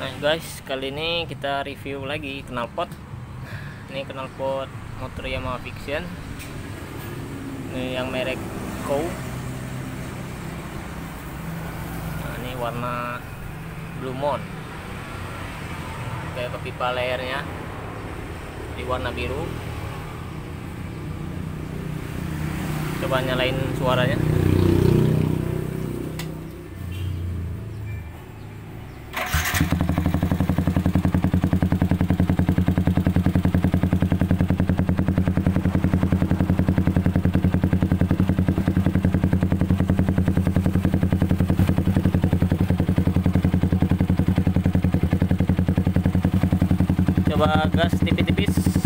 Nah guys, kali ini kita review lagi knalpot. Ini knalpot motor Yamaha Vixion. Ini yang merek KOU. Nah, ini warna blue moon. Kayak pipa layarnya di warna biru. Coba nyalain suaranya. Coba gas tipis-tipis.